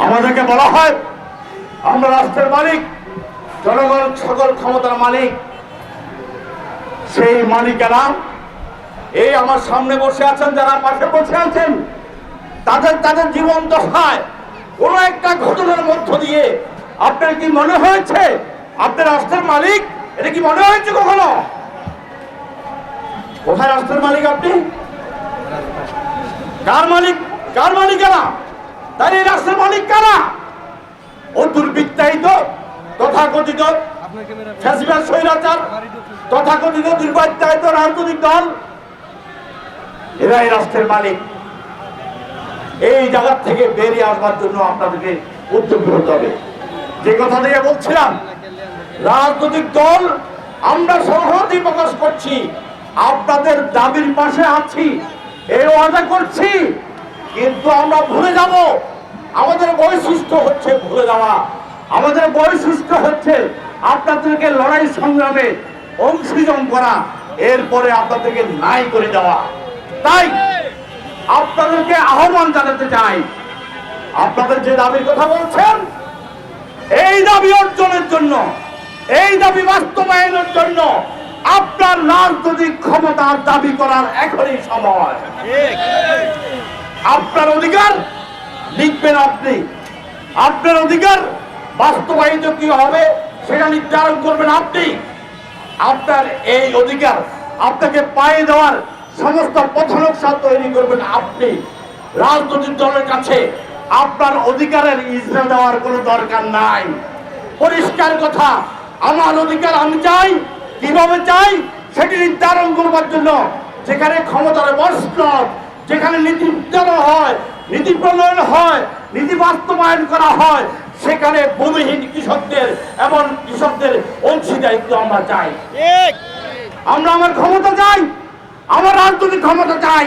আমাদেরকে বলা হয় আমরা রাষ্ট্রের মালিক, জনগণ সকল ক্ষমতার মালিক। সেই মালিকেরা এই আমার সামনে বসে আছেন, যারা পাশে বসে আছেন, তাদের জীবন দশায় কোন একটা ঘটনার মধ্য দিয়ে আপনার কি মনে হয়েছে আপনার রাষ্ট্রের মালিক? এটা কি মনে হয়েছে কখনো? কোথায় রাষ্ট্রের মালিক আপনি? কার মালিক? কার মালিকেরা? তাই এই রাষ্ট্রের মালিক কারা? ও দুর্বৃত্তায়িত তথাকথিত ফ্যাসিবাদ স্বৈরাচার, তথাকথিত দুর্বৃত্তায়িত রাজনৈতিক দল, এরাই রাষ্ট্রের মালিক। এই জায়গা থেকে বেরিয়ে আসবার জন্য আপনাদেরকে উদ্যোগী হতে হবে। যে কথা দিয়ে বলছিলাম, রাজনৈতিক দল আমরা সংহতি প্রকাশ করছি, আপনাদের দাবির পাশে আছি, এই ওয়াদা করছি। কিন্তু আমরা ভুলে যাব, আমাদের বৈশিষ্ট্য হচ্ছে ভুলে যাওয়া। আমাদের বৈশিষ্ট্য হচ্ছে আপনাদেরকে লড়াই সংগ্রামে অংশীজন করা, এরপরে আপনাদেরকে নাই করে দেওয়া। তাই আপনাদেরকে আহ্বান জানাতে চাই, আপনাদের যে দাবির কথা বলছেন, এই দাবি অর্জনের জন্য, এই দাবি বাস্তবায়নের জন্য আপনার রাজনৈতিক ক্ষমতার দাবি করার এখনই সময়। আপনার অধিকার লিখবেন আপনি, আপনার অধিকার বাস্তবায়িত কি হবে সেটা নির্ধারণ করবেন আপনি। আপনার এই অধিকার আপনাকে পায়ে দেওয়ার সমস্ত পথনকশা তৈরি করবেন আপনি। রাজনৈতিক দলের কাছে আপনার অধিকারের ইজরা দেওয়ার কোনো দরকার নাই। পরিষ্কার কথা, আমার অধিকার আমি চাই, কিভাবে চাই সেটি নির্ধারণ করবার জন্য যেখানে ক্ষমতার বর্ষণ, যেখানে নীতি নির্ধারণ হয়, নীতি প্রণয়ন হয়, নীতি বাস্তবায়ন করা হয়, সেখানে ভূমিহীন কৃষকদের এবং কৃষকদের অংশীদারিত্ব আমরা চাই। আমরা আমার ক্ষমতা চাই, আমার রাজনৈতিক ক্ষমতা চাই।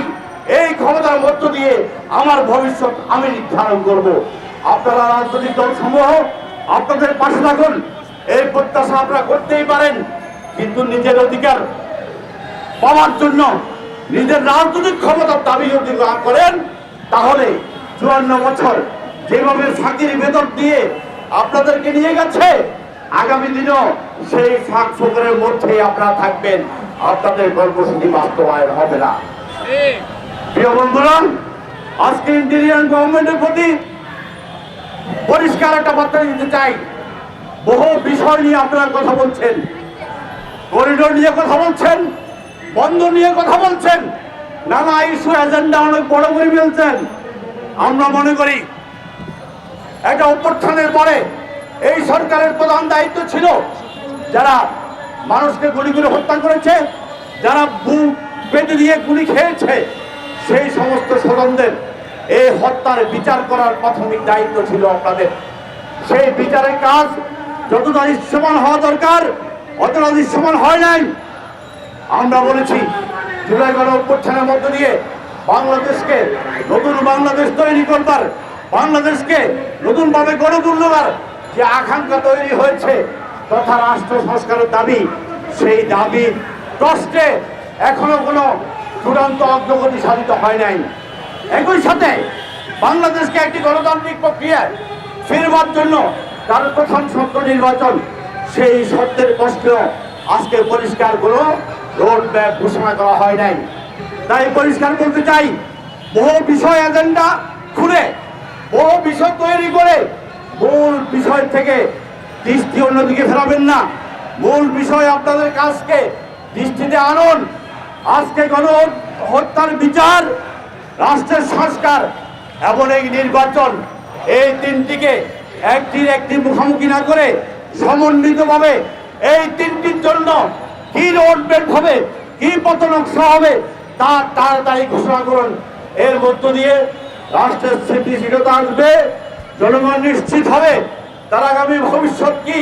এই ক্ষমতার মধ্য দিয়ে আমার ভবিষ্যৎ আমি নির্ধারণ করব। আপনারা রাজনৈতিক দল সমূহ আপনাদের পাশে থাকুন, এই প্রত্যাশা আপনারা করতেই পারেন। কিন্তু নিজের অধিকার পাওয়ার জন্য নিজের রাজনৈতিক ক্ষমতার দাবি যদি করেন, তাহলে 54 বছর যেভাবে ফাঁকির ভেতর দিয়ে আপনাদেরকে নিয়ে গেছে, আগামী দিনও সেই ফাঁক ফোকরের মধ্যে আপনারা থাকবেন, আপনাদের কর্মসূচি বাস্তবায়ন হবে না। প্রিয় বন্ধুরা, আজকে ইন্ডিয়ান গভর্নমেন্টের প্রতি পরিষ্কার একটা বার্তা দিতে চাই। বহু বিষয় নিয়ে আপনারা কথা বলছেন, করিডোর নিয়ে কথা বলছেন, বন্দর নিয়ে কথা বলছেন, নানা ইস্যু এজেন্ডা অনেক বড় করে ফেলছেন। আমরা মনে করি একটা অভ্যুত্থানের পরে এই সরকারের প্রধান দায়িত্ব ছিল যারা মানুষকে গুলি করে হত্যা করেছে, যারা বুক পেতে দিয়ে গুলি খেয়েছে, সেই সমস্ত স্বজনদের এই হত্যার বিচার করার প্রাথমিক দায়িত্ব ছিল আপনাদের। সেই বিচারের কাজ যতটা দৃশ্যমান হওয়া দরকার অতটা দৃশ্যমান হয় নাই। আমরা বলেছি জুলাই গণ অভ্যুত্থানের মধ্য দিয়ে বাংলাদেশকে নতুন বাংলাদেশ তৈরি করবার, বাংলাদেশকে নতুনভাবে গড়ে তুলবার যে আকাঙ্ক্ষা তৈরি হয়েছে তথা রাষ্ট্র সংস্কারের দাবি, সেই দাবি কষ্টে এখনো কোনো চূড়ান্ত অগ্রগতি সাধিত হয় নাই। একই সাথে বাংলাদেশকে একটি গণতান্ত্রিক প্রক্রিয়ায় ফিরবার জন্য তার প্রথম শর্ত নির্বাচন, সেই শর্তের কষ্টেও আজকে পরিষ্কার কোনো রোড ম্যাপ ঘোষণা করা হয় নাই। তাই পরিষ্কার বলতে চাই, বহু বিষয় এজেন্ডা খুলে, বহু বিষয় তৈরি করে মূল বিষয় থেকে দৃষ্টি অন্যদিকে ফেরাবেন না। মূল বিষয় আপনাদের কাজকে দৃষ্টিতে আনুন। আজকে গণহত্যার বিচার, রাষ্ট্রের সংস্কার এবং এই নির্বাচন, এই তিনটিকে একটি মুখোমুখি না করে সমন্বিতভাবে এই তিনটির জন্য কি রোডম্যাপ হবে, কি পথনকশা হবে তা তাড়াতাড়ি ঘোষণা করুন। এর মধ্য দিয়ে রাষ্ট্রের স্থিতিশীলতা আসবে, জনগণ নিশ্চিত হবে তার আগামী ভবিষ্যৎ কি।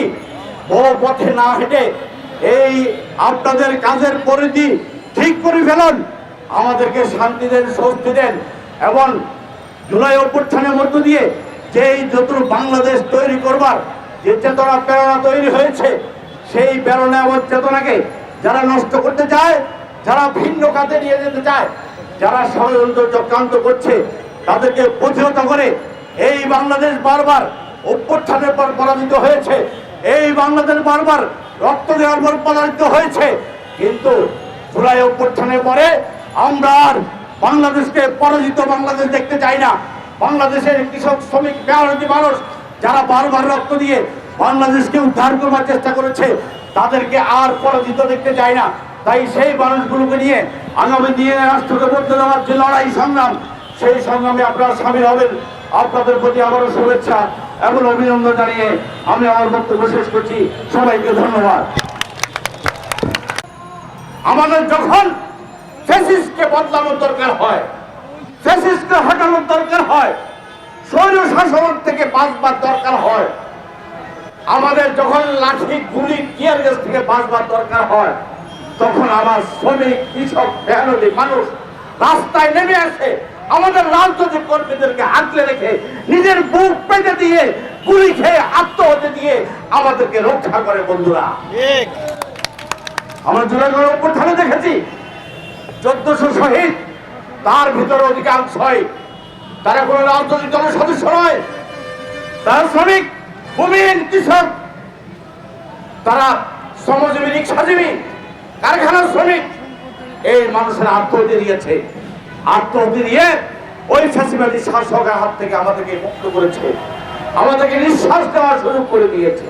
বহু পথে না হেঁটে এই আপনাদের কাজের পরিধি ঠিক করে ফেলুন, আমাদেরকে শান্তি দেন, স্বস্তি দেন এবং জুলাই অভ্যুত্থানের মধ্য দিয়ে যেই নতুন বাংলাদেশ তৈরি করবার যে চেতনা প্রেরণা তৈরি হয়েছে, সেই প্রেরণা এবং চেতনাকে যারা নষ্ট করতে চায়, যারা ভিন্ন খাতে নিয়ে যেতে চায়, যারা ষড়যন্ত্র চক্রান্ত করছে, তাদেরকে প্রতিহত করে এই বাংলাদেশ বারবার অভ্যুত্থানের পর পরাজিত হয়েছে, এই বাংলাদেশ বারবার রক্ত দেওয়ার পর পরাজিত হয়েছে, কিন্তু জুলাই অভ্যুত্থানের পরে আমরা আর বাংলাদেশকে পরাজিত বাংলাদেশ দেখতে চাই না। বাংলাদেশের কৃষক, শ্রমিক, মেহনতি মানুষ যারা বারবার রক্ত দিয়ে বাংলাদেশকে উদ্ধার করবার চেষ্টা করেছে, তাদেরকে আর পরাজিত দেখতে চাই না। তাই সেই মানুষগুলোকে নিয়ে আগামী দিনে রাষ্ট্রকে বদলে দেওয়ার যে লড়াই সংগ্রাম, সেই সংগ্রামে আপনারা সামিল হবেন। আপনাদের প্রতি আবারও শুভেচ্ছা এবং অভিনন্দন জানিয়ে আমি আমার বক্তব্য শেষ করছি। সবাইকে ধন্যবাদ। আমাদের যখন ফ্যাসিস্টকে বদলানোর দরকার হয়, ফ্যাসিস্টকে হটানোর দরকার হয়, স্বৈর শাসন থেকে বাঁচবার দরকার হয়, আমাদের যখন লাঠি, গুলি, টিয়ার গ্যাস থেকে বাঁচবার দরকার হয়, তখন আমার শ্রমিক, কৃষক, মেহনতি মানুষ রাস্তায় নেমে আসে, আমাদের রাজনৈতিক কর্মীদেরকে হাতলে রেখে নিজের বুক পেতে দিয়ে গুলি খেয়ে আত্মহত্যা দিয়ে আমাদেরকে রক্ষা করে। বন্ধুরা, আমরা জুলাই অভ্যুত্থানে দেখেছি 1400 শহীদ, তার ভিতরে অধিকাংশই তারা কোনো রাজনৈতিক দলের সদস্য নয়, তারা শ্রমিক, ভূমিহীন, কৃষক, তারা শ্রমজীবী, রিক্সাজীবী, কারখানার শ্রমিক। এই মানুষেরা আত্মহত্যা দিয়েছে, আত্মহত্যা দিয়ে ওই ফ্যাসিবাদী শাসকের হাত থেকে আমাদেরকে মুক্ত করেছে, আমাদেরকে নিঃশ্বাস দেওয়ার সুযোগ করে দিয়েছে।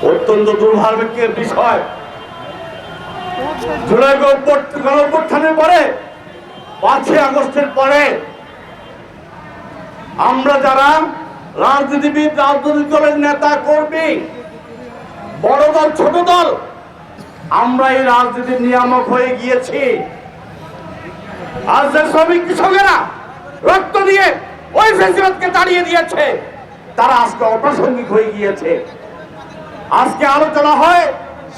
অত্যন্ত দুর্ভাগ্যের বিষয়, জুলাই অভ্যুত্থানের পরে 5ই আগস্টের পরে আমরা যারা রাজনীতিবিদ, রাজনৈতিক দলের নেতা কর্মী, বড় দল, ছোট দল, আমরা এই রাজনীতির নিয়ামক হয়ে গিয়েছি। আজ যে শ্রমিক, কৃষকেরা রক্ত দিয়ে ওই ফ্যাসিবাদকে তাড়িয়ে দিয়েছে, তারা আজকে অপ্রাসঙ্গিক হয়ে গিয়েছে। আজকে আলোচনা হয়,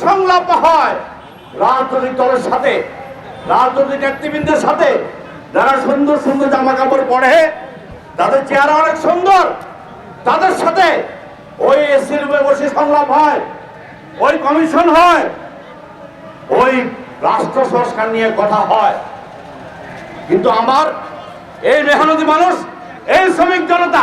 সংলাপ হয় রাজনৈতিক দলের সাথে, রাজনৈতিক নেতৃবৃন্দের সাথে, যারা সুন্দর সুন্দর জামা কাপড় পরে, তাদের চেহারা অনেক সুন্দর, তাদের সাথে ওই এসি রুমে বসে সংলাপ হয়, ওই কমিশন হয়, ওই রাষ্ট্র সংস্কার নিয়ে কথা হয়। কিন্তু আমার এই মেহনতি মানুষ, এই শ্রমিক জনতা,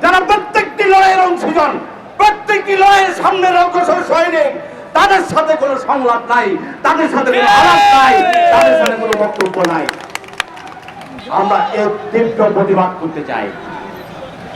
যারা প্রত্যেকটি লড়াইয়ের অংশীজন, প্রত্যেকটি লড়াইয়ের সামনের অগ্রসর সৈনিক, তাদের সাথে কোনো সংলাপ নাই, তাদের সাথে কোনো আলাপ নাই, তাদের সাথে কোনো বক্তব্য নাই। আমরা এর তীব্র প্রতিবাদ করতে চাই।